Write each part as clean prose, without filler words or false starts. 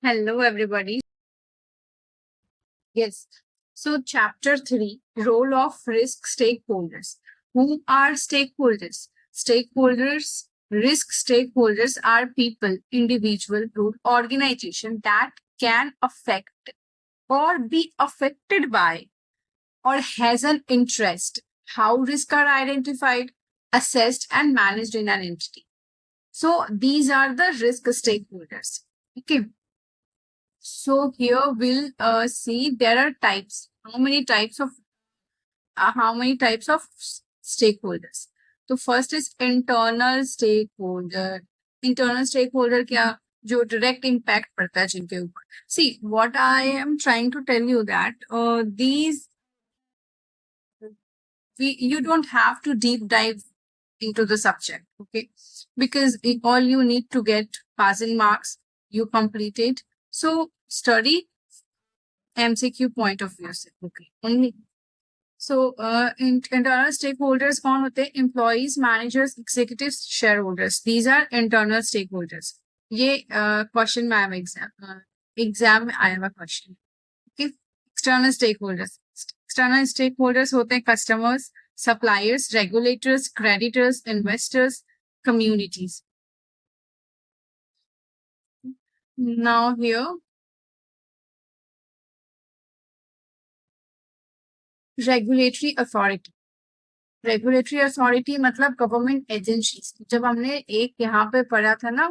Hello, everybody. Yes. So, chapter 3, role of risk stakeholders. Who are stakeholders? Risk stakeholders are people, individual, group, organization that can affect or be affected by or has an interest. How risks are identified, assessed, and managed in an entity. So, these are the risk stakeholders. Okay. So here we'll see there are types. How many types of stakeholders? So first is internal stakeholder. Internal stakeholder क्या जो direct impact पड़ता है जिनके ऊपर. See, what I am trying to tell you that these you don't have to deep dive into the subject, okay? Because all you need to get passing marks, you complete it. So study MCQ point of view से, okay, only. So internal stakeholders कौन होते हैं? Employees, managers, executives, shareholders. These are internal stakeholders. ये question में आया exam में आया हुआ question. Okay. External stakeholders. External stakeholders होते हैं customers, suppliers, regulators, creditors, investors, communities. Now here, regulatory authority. Regulatory authority मतलब गवर्नमेंट एजेंसीज. जब हमने एक यहाँ पे पढ़ा था ना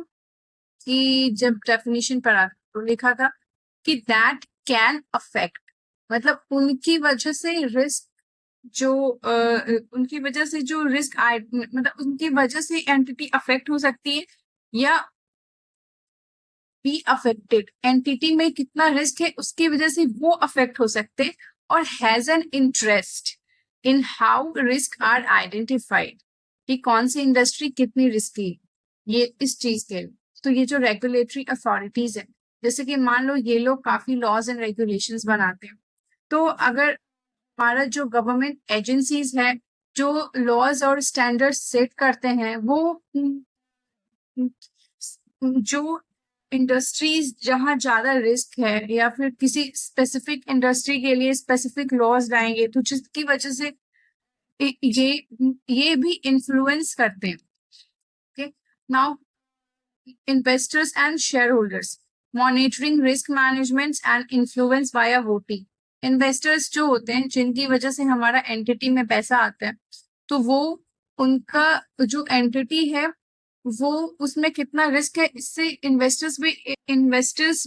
कि जब डेफिनेशन पढ़ा तो लिखा था कि दैट कैन अफेक्ट, मतलब उनकी वजह से रिस्क जो रिस्क आए, मतलब उनकी वजह से एंटिटी अफेक्ट हो सकती है या बी अफेक्टेड. एंटिटी में कितना रिस्क है उसकी वजह से वो अफेक्ट हो सकते हैं. और has an interest in how risk are identified, कि कौन सी इंडस्ट्री कितनी रिस्की है, ये इस चीज के. तो ये जो रेगुलेटरी अथॉरिटीज है, जैसे कि मान लो ये लोग काफी लॉज एंड रेगुलेशंस बनाते हैं, तो अगर हमारा जो गवर्नमेंट एजेंसीज है जो लॉज और स्टैंडर्ड्स सेट करते हैं, वो जो इंडस्ट्रीज जहां ज्यादा रिस्क है या फिर किसी स्पेसिफिक इंडस्ट्री के लिए स्पेसिफिक लॉज लाएंगे, तो जिसकी वजह से ये भी इन्फ्लुएंस करते हैं. Okay. Now investors and share holders, monitoring risk management and influence via voting. Investors जो होते हैं जिनकी वजह से हमारा एंटिटी में पैसा आता है, तो वो उनका जो एंटिटी है वो उसमें कितना रिस्क है, इससे इन्वेस्टर्स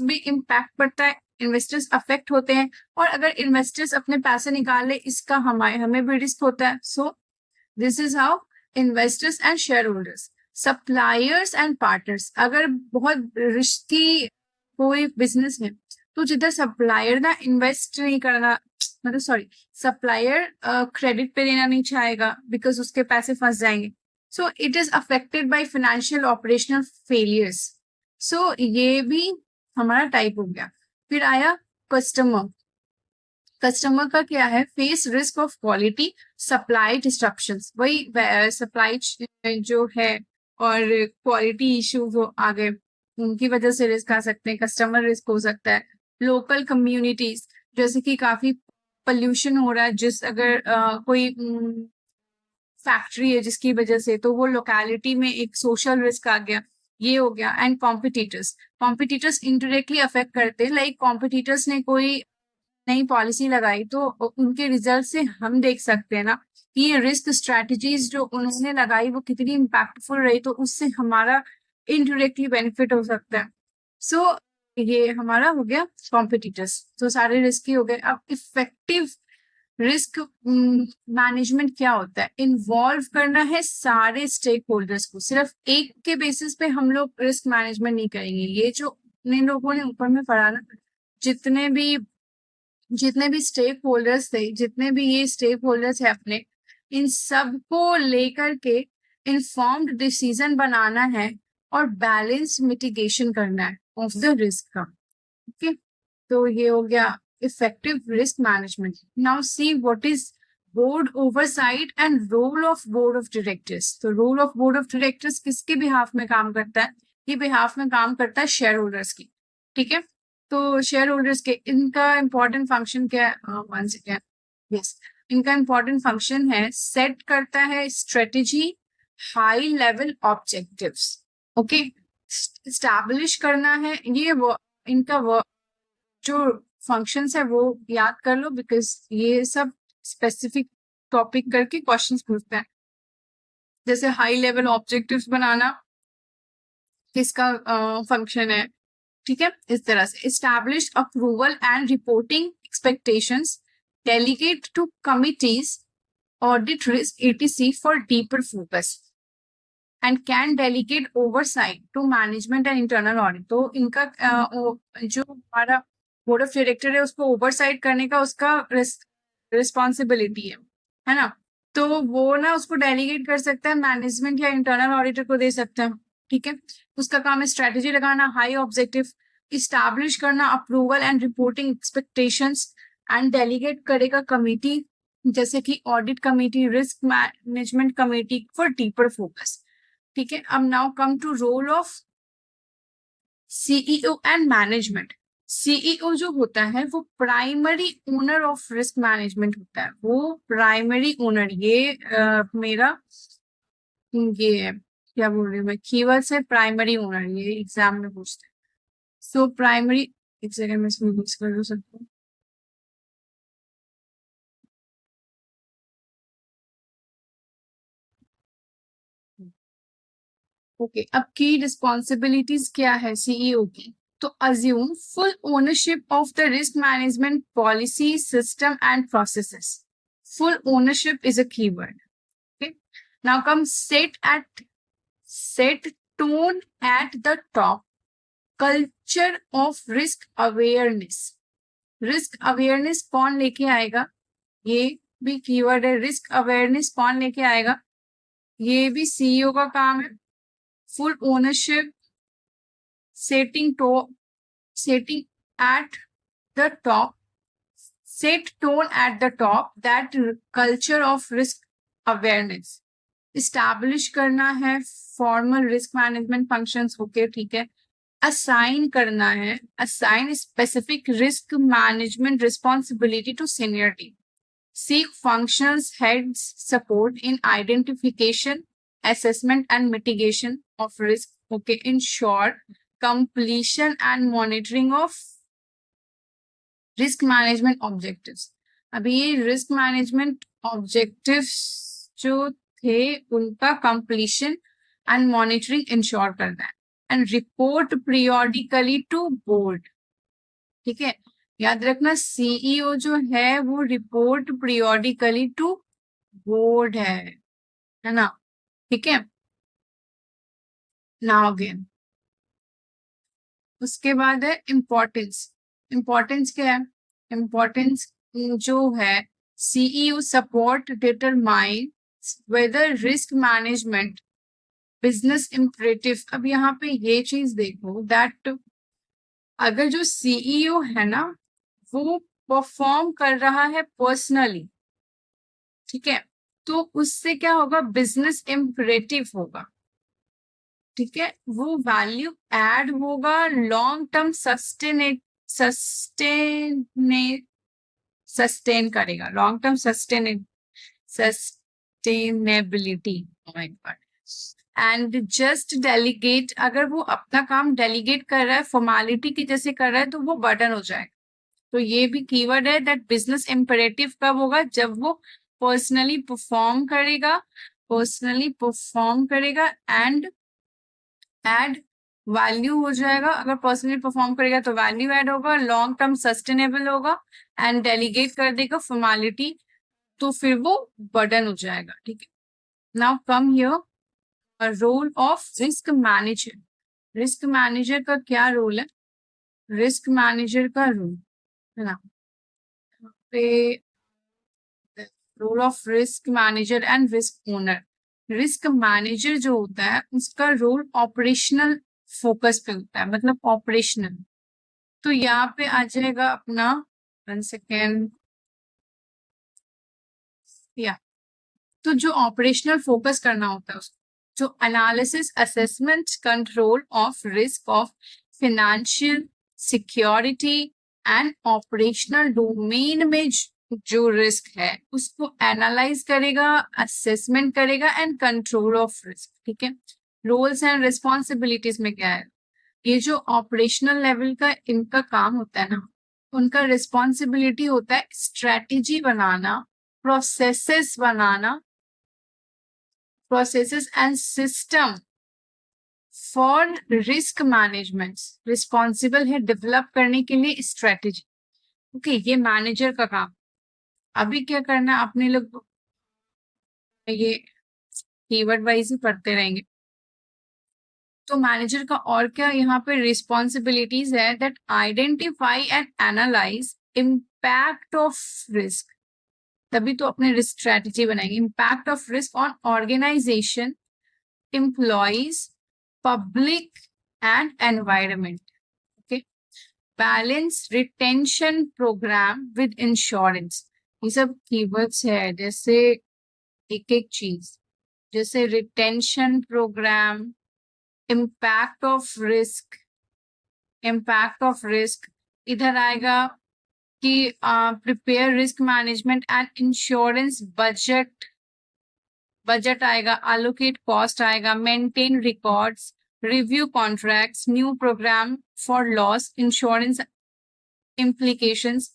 भी इम्पैक्ट पड़ता है, इन्वेस्टर्स अफेक्ट होते हैं. और अगर इन्वेस्टर्स अपने पैसे निकाल ले, इसका हमें भी रिस्क होता है. So this is how investors and share holders. Suppliers and partners, अगर बहुत रिस्की कोई बिजनेस है तो जिधर सप्लायर ना इन्वेस्ट नहीं करना, मतलब सॉरी, सप्लायर क्रेडिट पे देना नहीं चाहेगा बिकॉज उसके पैसे फंस जाएंगे. So it is affected by financial operational failures. So ये भी हमारा टाइप हो गया. फिर आया कस्टमर. कस्टमर का क्या है? Face risk of quality, supply disruptions. वही सप्लाई जो है और क्वालिटी इश्यू वो आ गए, उनकी वजह से रिस्क आ सकते हैं. कस्टमर रिस्क हो सकता है. लोकल कम्युनिटीज, जैसे कि काफी पोल्यूशन हो रहा है, जिस अगर कोई फैक्ट्री है जिसकी वजह से, तो वो लोकेलिटी में एक सोशल रिस्क आ गया, ये हो गया. एंड कॉम्पिटिटर्स इनडायरेक्टली अफेक्ट करते हैं. लाइक कॉम्पिटिटर्स ने कोई नई पॉलिसी लगाई तो उनके रिजल्ट से हम देख सकते हैं ना कि ये रिस्क स्ट्रेटजीज जो उन्होंने लगाई वो कितनी इम्पैक्टफुल रही, तो उससे हमारा इनडायरेक्टली बेनिफिट हो सकता है. सो ये हमारा हो गया कॉम्पिटिटर्स. तो सारे रिस्क ही हो गए. अब इफेक्टिव रिस्क मैनेजमेंट क्या होता है? इन्वॉल्व करना है सारे स्टेक होल्डर्स को. सिर्फ एक के बेसिस पे हम लोग रिस्क मैनेजमेंट नहीं करेंगे. ये जो अपने लोगों ने ऊपर में पढ़ा ना, जितने भी स्टेक होल्डर्स थे, जितने भी ये स्टेक होल्डर्स है अपने, इन सबको लेकर के इन्फॉर्म्ड डिसीजन बनाना है और बैलेंस मिटिगेशन करना है ऑफ द रिस्क का. ओके. तो ये हो गया effective risk management. Now see what is board oversight and role of board of directors. तो role of board of directors किसके बिहाफ में काम करता है? ये बिहाफ में काम करता है शेयर होल्डर्स की. ठीक है. तो शेयर होल्डर्स के इनका इम्पोर्टेंट फंक्शन क्या है? वन सेकेंड, यस, इनका इम्पोर्टेंट फंक्शन है सेट करता है strategy, high level objectives, okay, establish करना है ये वो इनका वो जो फंक्शंस है वो याद कर लो, बिकॉज ये सब स्पेसिफिक टॉपिक करके क्वेश्चंस पूछते हैं। जैसे हाई लेवल ऑब्जेक्टिव्स बनाना किसका फंक्शन है, ठीक है, इस तरह से establish approval and reporting expectations, delegate to committees, audit risk etc for deeper focus and can delegate oversight to management and internal audit. तो इनका जो हमारा बोर्ड ऑफ डायरेक्टर है उसको ओवरसाइट करने का उसका रिस्पॉन्सिबिलिटी है ना, तो वो ना उसको डेलीगेट कर सकता है, मैनेजमेंट या इंटरनल ऑडिटर को दे सकता है, ठीक है। उसका काम है स्ट्रेटेजी लगाना, हाई ऑब्जेक्टिव, इस्टेब्लिश करना approval and reporting expectations, and delegate करेगा कमिटी जैसे कि audit committee, risk management committee for deeper focus, ठीक है। अब now come to role of CEO and management. CEO जो होता है वो primary owner of risk management होता है, वो प्राइमरी ओनर, ये मेरा ये है, क्या बोल रही हूँ मैं, कीवर्ड्स है प्राइमरी ओनर, ये एग्जाम में पूछते हैं। सो प्राइमरी, एक सेकंड में इसमें मिक्स कर सकता हूँ। ओके, अब की रिस्पॉन्सिबिलिटीज क्या है सीईओ की? तो assume full ownership of the risk management policy, system and processes. Full ownership is a keyword, okay? Now come set tone at the top, culture of risk awareness। Risk awareness कौन लेके आएगा? ये भी keyword है, risk awareness कौन लेके आएगा? ये भी सीईओ का काम है। Full ownership, setting setting at the top, set tone at the top, that culture of risk awareness, establish करना है formal risk management functions, okay ठीक है। असाइन करना है, assign specific risk management responsibility to senior team, seek functions heads support in identification, assessment and mitigation of risk, okay, in short completion and monitoring of risk management objectives. अभी ये risk management objectives जो थे उनका completion and monitoring ensure करना है, and report periodically to board, ठीक है। याद रखना सीईओ जो है वो रिपोर्ट पीरियोडिकली टू बोर्ड है ना, ठीक है। नाउ अगेन उसके बाद है इम्पोर्टेंस। इम्पोर्टेंस क्या है? इम्पोर्टेंस जो है CEO support determine whether risk management business imperative. अब यहाँ पे ये चीज देखो दैट अगर जो सीईओ है ना वो परफॉर्म कर रहा है पर्सनली, ठीक है, तो उससे क्या होगा? बिजनेस इम्परेटिव होगा, ठीक है, वो वैल्यू एड होगा, लॉन्ग टर्म सस्टेन करेगा, long term sustainability, and just delegate, अगर वो अपना काम डेलीगेट कर रहा है, फॉर्मेलिटी की जैसे कर रहा है, तो वो बर्डन हो जाएगा। तो ये भी कीवर्ड है दैट बिजनेस इम्परेटिव कब होगा? जब वो पर्सनली परफॉर्म करेगा, पर्सनली परफॉर्म करेगा एंड एड वैल्यू हो जाएगा। अगर पर्सनली परफॉर्म करेगा तो वैल्यू एड होगा, लॉन्ग टर्म सस्टेनेबल होगा एंड डेलीगेट कर देगा फॉर्मेलिटी, तो फिर वो बर्डन हो जाएगा, ठीक है। Now come here role of risk manager. Risk manager का क्या रोल है? रिस्क मैनेजर का रोल है ना पे role of risk manager and risk owner. Risk manager जो होता है उसका रोल ऑपरेशनल फोकस पे होता है, मतलब ऑपरेशनल। तो यहाँ पे आ जाएगा अपना, वन सेकेंड, या तो जो ऑपरेशनल फोकस करना होता है उसको, जो analysis, assessment, control of risk of financial, security and operational domain में जो रिस्क है उसको एनालाइज करेगा, असेसमेंट करेगा एंड कंट्रोल ऑफ रिस्क। ठीक है, रोल्स एंड रिस्पॉन्सिबिलिटीज में क्या है, ये जो ऑपरेशनल लेवल का इनका काम होता है ना, उनका रिस्पॉन्सिबिलिटी होता है strategy banana, processes banana, processes and system for risk management, responsible है डेवलप करने के लिए स्ट्रेटेजी। ओके, ये मैनेजर का काम। अभी क्या करना है, अपने लोग ये कीवर्ड वाइज ही पढ़ते रहेंगे। तो मैनेजर का और क्या यहाँ पे रिस्पॉन्सिबिलिटीज है, that identify and analyse impact of risk, तभी तो अपने रिस्क स्ट्रेटेजी बनाएंगे। Impact of risk on organisation, employees, public and environment. Okay, balance retention programme with insurance, ये सब कीवर्ड्स है। जैसे एक एक चीज, जैसे retention programme, impact of risk, impact of risk इधर आएगा कि prepare risk management and insurance budget, budget आएगा, अलोकेट कॉस्ट आएगा, maintain records, review contracts, new programme for loss insurance implications,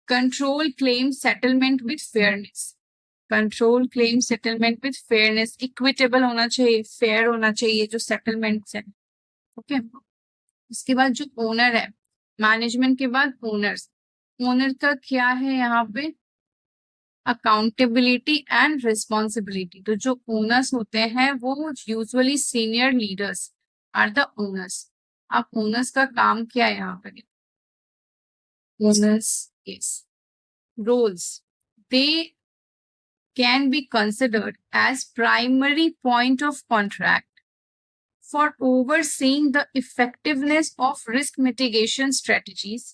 control claim settlement with fairness, control claim settlement with fairness, equitable होना चाहिए, fair होना चाहिए जो settlement है। Okay, उसके बाद जो ओनर है, मैनेजमेंट के बाद ओनर्स, ओनर का क्या है यहाँ पे, अकाउंटेबिलिटी एंड रिस्पॉन्सिबिलिटी। तो जो ओनर्स होते हैं वो usually senior leaders are the owners. अब ओनर्स का काम क्या है यहाँ पे, owners yes roles, they can be considered as primary point of contact for overseeing the effectiveness of risk mitigation strategies,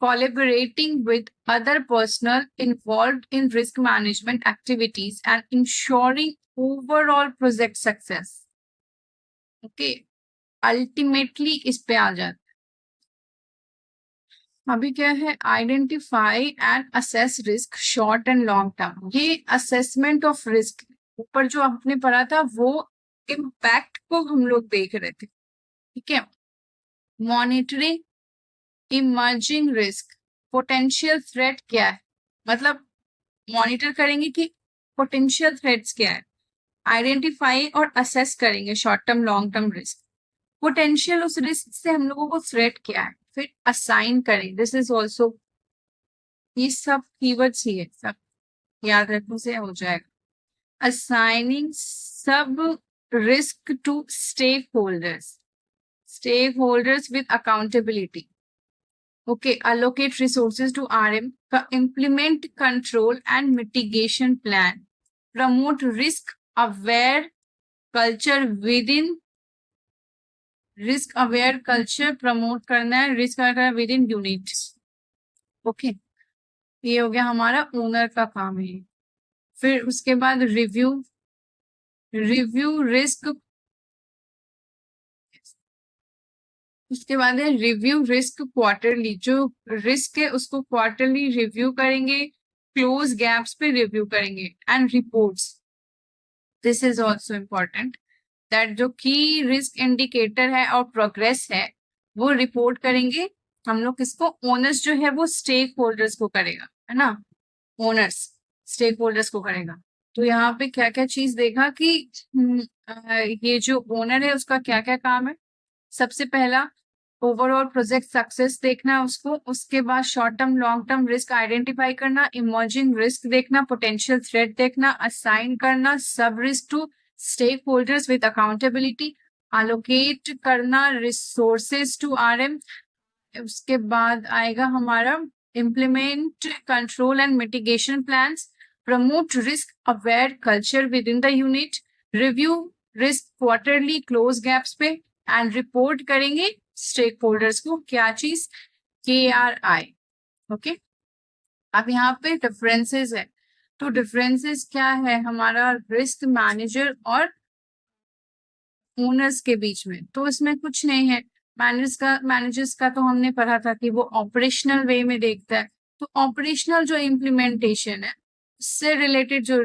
collaborating with other personnel involved in risk management activities and ensuring overall project success. Okay, ultimately इस पे आ जाता है। अभी क्या है, identify and assess risk short and long term. ये assessment of risk ऊपर जो आपने पढ़ा था वो इम्पैक्ट को हम लोग देख रहे थे। ठीक है, monitoring emerging risk, potential threat क्या है, मतलब मॉनिटर करेंगे कि पोटेंशियल थ्रेट्स क्या है, आइडेंटिफाई और असेस करेंगे short term long term risk, potential उस रिस्क से हम लोगों को थ्रेट क्या है, फिर असाइन करें। दिस इज ऑल्सो, ये सब कीवर्ड्स ही है, सब याद रखने से हो जाएगा। असाइनिंग सब risk to stakeholders with accountability. Okay, allocate resources to RM, implement control and mitigation plan, promote risk aware culture within, risk aware culture promote करना है, risk aware with in unit. Okay, ये हो गया हमारा owner का काम है। फिर उसके बाद रिव्यू रिस्क, उसके बाद है रिव्यू रिस्क क्वार्टरली, जो रिस्क है उसको क्वार्टरली रिव्यू करेंगे, क्लोज गैप्स पे रिव्यू करेंगे and reports. This is also important that जो की रिस्क इंडिकेटर है और प्रोग्रेस है वो रिपोर्ट करेंगे हम लोग। किसको, ओनर्स जो है वो स्टेक होल्डर्स को करेगा, है ना, ओनर्स स्टेक होल्डर्स को करेगा। तो यहाँ पे क्या क्या चीज देखा कि ये जो ओनर है उसका क्या क्या काम है। सबसे पहला ओवरऑल प्रोजेक्ट सक्सेस देखना उसको, उसके बाद short term long term risk identify करना, इमर्जिंग रिस्क देखना, पोटेंशियल थ्रेट देखना, असाइन करना सब risk to stakeholders with accountability, allocate करना रिसोर्सेज टू RM। उसके बाद आएगा हमारा implement control and mitigation plans, promote risk aware culture within the unit, review risk quarterly close gaps पे and report करेंगे stakeholders को, क्या चीज, KRI। ओके, अब यहाँ पे डिफरेंसेस है। तो डिफरेंसेस क्या है हमारा रिस्क मैनेजर और ओनर्स के बीच में, तो इसमें कुछ नहीं है। मैनेजर्स का तो हमने पढ़ा था कि वो ऑपरेशनल वे में देखता है। तो ऑपरेशनल जो इम्प्लीमेंटेशन है उससे रिलेटेड जो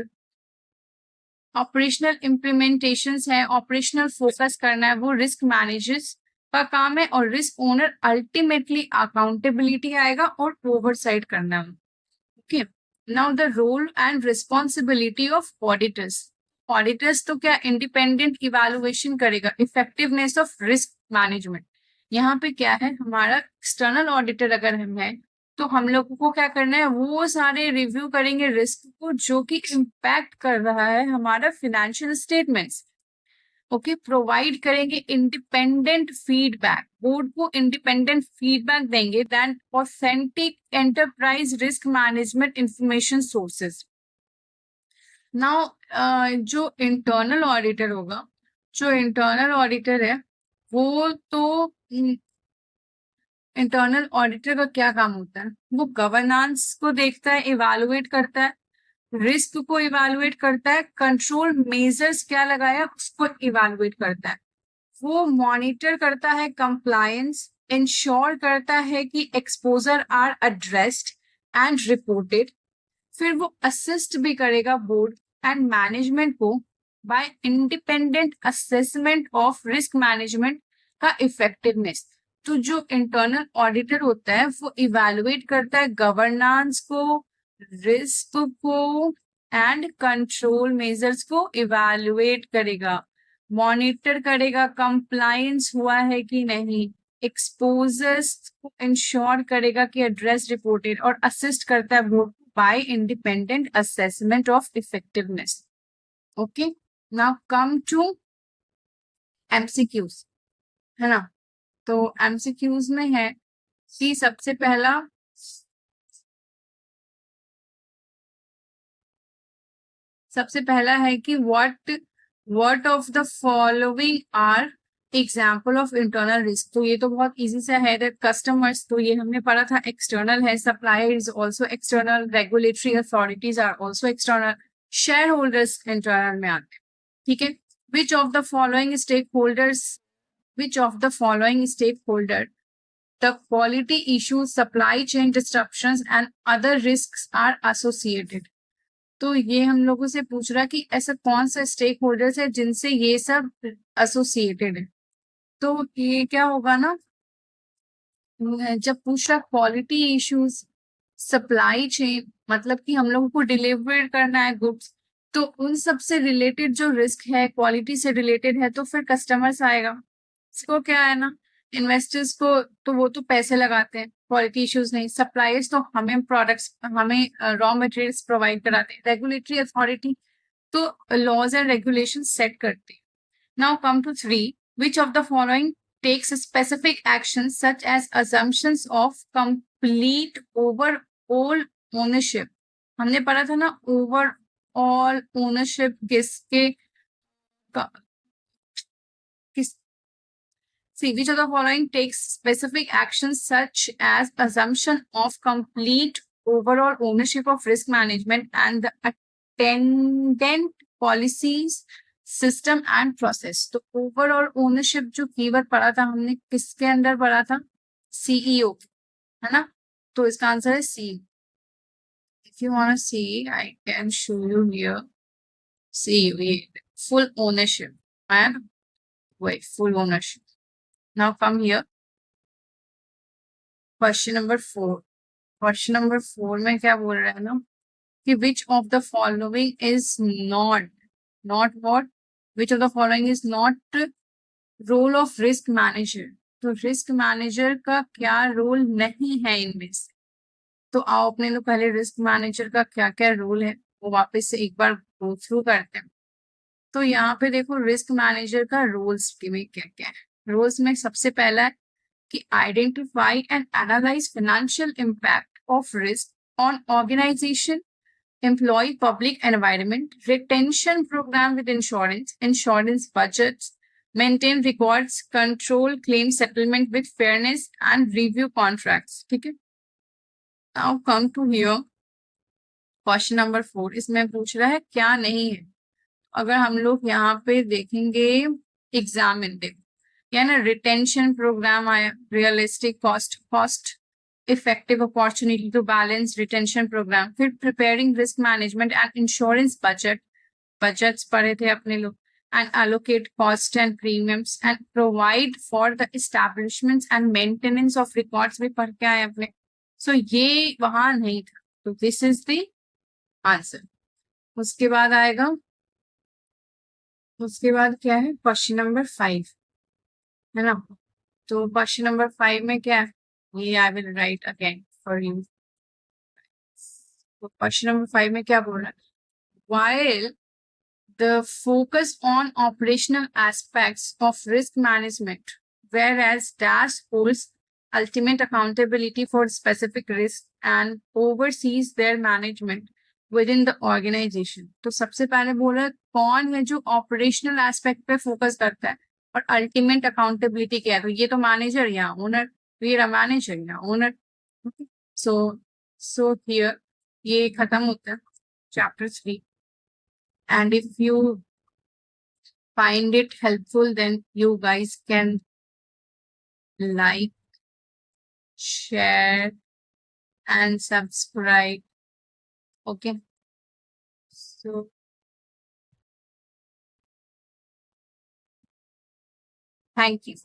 ऑपरेशनल इम्प्लीमेंटेशंस है, ऑपरेशनल फोकस करना है, वो रिस्क मैनेजर्स का काम है। और रिस्क ओनर अल्टीमेटली अकाउंटेबिलिटी आएगा और ओवरसाइट करना है। Okay, now the role and responsibility of auditors. Auditors तो क्या इंडिपेंडेंट इवेलुएशन करेगा इफेक्टिवनेस ऑफ रिस्क मैनेजमेंट। यहाँ पे क्या है, हमारा एक्सटर्नल ऑडिटर अगर हम है तो हम लोगों को क्या करना है, वो सारे रिव्यू करेंगे रिस्क को जो कि इम्पैक्ट कर रहा है हमारा फिनेंशियल स्टेटमेंट्स। ओके, प्रोवाइड करेंगे इंडिपेंडेंट फीडबैक, बोर्ड को इंडिपेंडेंट फीडबैक देंगे than authentic enterprise risk management information sources. Now जो इंटरनल ऑडिटर होगा, जो इंटरनल ऑडिटर है वो तो इंटरनल ऑडिटर का क्या काम होता है, वो गवर्नेंस को देखता है, इवैल्यूएट करता है, रिस्क को इवैल्यूएट करता है, कंट्रोल मेजर्स क्या लगाया उसको इवैल्यूएट करता है, वो मॉनिटर करता है कंप्लायंस, इंश्योर करता है कि exposure are addressed and reported. फिर वो असिस्ट भी करेगा बोर्ड एंड मैनेजमेंट को by independent assessment of risk management का इफेक्टिवनेस। तो जो इंटरनल ऑडिटर होता है वो इवैल्यूएट करता है गवर्नेंस को, रिस्क को एंड कंट्रोल मेजर्स को इवैल्यूएट करेगा, मॉनिटर करेगा कंप्लायंस हुआ है कि नहीं, एक्सपोजर्स को इंश्योर करेगा कि एड्रेस रिपोर्टेड, और असिस्ट करता है board by independent assessment of effectiveness. Okay, now come to MCQs, है ना। तो एमसीक्यूज में है कि सबसे पहला है कि what of the following are example of internal risk. तो ये तो बहुत इजी सा है, दैट कस्टमर्स, तो ये हमने पढ़ा था एक्सटर्नल है, supplier is also external, regulatory authorities are also external, shareholders internal में आते हैं। ठीक है, which of the following stakeholders, which of the following stakeholder the quality issues, supply chain disruptions and other risks are associated। तो ये हम लोगों से पूछ रहा कि ऐसा कौन सा स्टेक होल्डर्स है जिनसे ये सब एसोसिएटेड है। तो ये क्या होगा ना, जब पूछ रहा क्वालिटी इश्यूज, सप्लाई चेन, मतलब कि हम लोगों को डिलीवर करना है गुड्स, तो उन सब से रिलेटेड जो रिस्क है क्वालिटी से रिलेटेड है तो फिर कस्टमर्स आएगा। इसको क्या है ना, इन्वेस्टर्स को तो वो तो पैसे लगाते हैं, क्वालिटी इश्यूज नहीं। सप्लायर्स तो हमें प्रोडक्ट्स, हमें रॉ मटेरियल्स प्रोवाइड कराते हैं। रेगुलेटरी अथॉरिटी तो लॉज एंड रेगुलेशन सेट करते हैं। Now come to 3, which of the following takes specific actions such as assumptions of complete overall ownership। हमने पढ़ा था ना overall ownership किसके किस See, which of the following takes specific actions such as assumption of complete overall ownership of risk management and the attendant policies, system and process। तो overall ownership जो keyword पढ़ा था हमने किसके अंदर पढ़ा था, सीईओ, है ना। तो इसका आंसर है सी। If you want to see, I can show you here. See, full ownership and wait, full ownership. Now come here. Question number 4, question number 4 में क्या बोल रहा है ना कि विच of the following is not what, which of the following is not role of risk manager. तो risk manager का क्या रोल नहीं है इनमें से। तो आओ अपने लोग पहले रिस्क मैनेजर का क्या क्या रोल है वो वापस से एक बार गो थ्रू करते हैं। तो यहाँ पे देखो रिस्क मैनेजर का रोल्स में क्या क्या है। रोल्स में सबसे पहला है कि identify and analyze financial impact of risk on organization, employee, public environment, retention program with insurance budgets, maintain records, control claim settlement with fairness and review contracts। ठीक है, now come to here question number 4, इसमें पूछ रहा है क्या नहीं है। अगर हम लोग यहाँ पे देखेंगे एग्जामिन, देखो या ना रिटेंशन प्रोग्राम आया, realistic cost effective opportunity to balance retention programme, फिर preparing risk management and insurance budgets पढ़े थे अपने लोग, and allocate cost and premiums and provide for the establishments and maintenance of records भी पढ़ के आए अपने. So ये वहां नहीं था. तो this is the answer. उसके बाद आएगा, उसके बाद क्या है, क्वेश्चन नंबर 5 है ना. तो क्वेश्चन नंबर 5 में क्या है, ये I will write again for you. तो क्वेश्चन नंबर 5 में क्या बोल रहा है, while the focus on operational aspects of risk management, whereas DAS holds ultimate accountability for specific risks and oversees their management within the organization. तो सबसे पहले बोला कौन है जो ऑपरेशनल एस्पेक्ट पे फोकस करता है और अल्टीमेट अकाउंटेबिलिटी क्या है, तो ये तो मैनेजर या ओनर, ये मैनेजर या ओनर. सो सो हियर ये खत्म होता है chapter 3. And if you find it helpful, then you guys can like, share, and subscribe. Okay. So thank you.